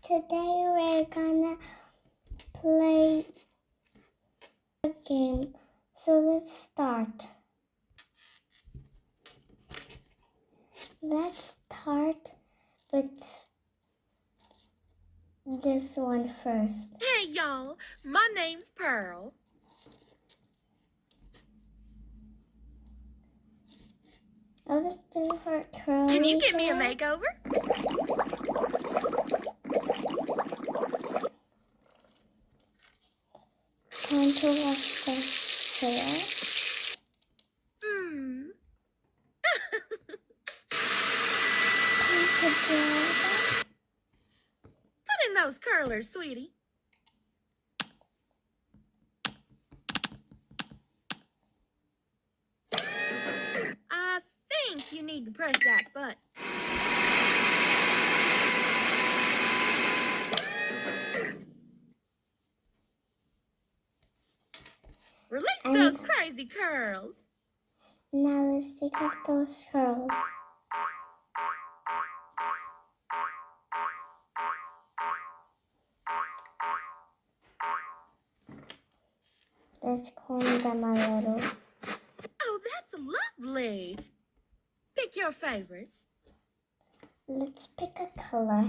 Today we're gonna play a game. So let's start. Let's start with this one first. Hey y'all, my name's Pearl. I'll just do her curly Can you give me a hair. makeover? Time to wash the hair. Time to dry them. Put in those curlers, sweetie. I think you need to press that button. Release those crazy curls. Now let's take off those curls. Let's comb them a little. Oh, that's lovely. Pick your favorite. Let's pick a color.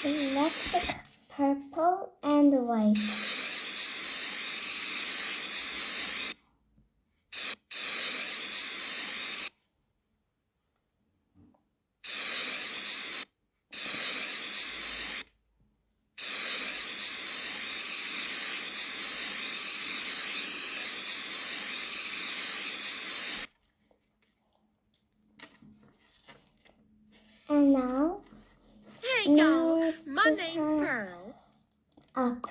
Let's pick purple and white. And now, Hey y'all, my name's her Pearl. up.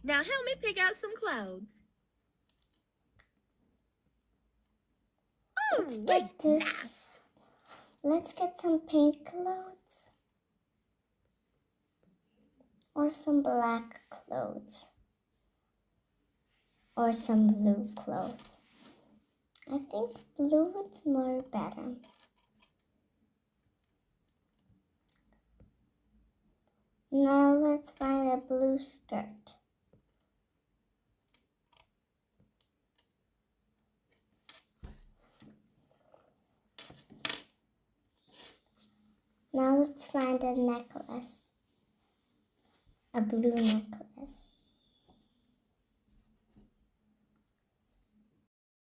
Now help me pick out some clothes. Let's get this. Nice. Let's get some pink clothes. Or some black clothes. Or some blue clothes. I think blue is more better. Now let's find a blue skirt. Now let's find a necklace. A blue necklace.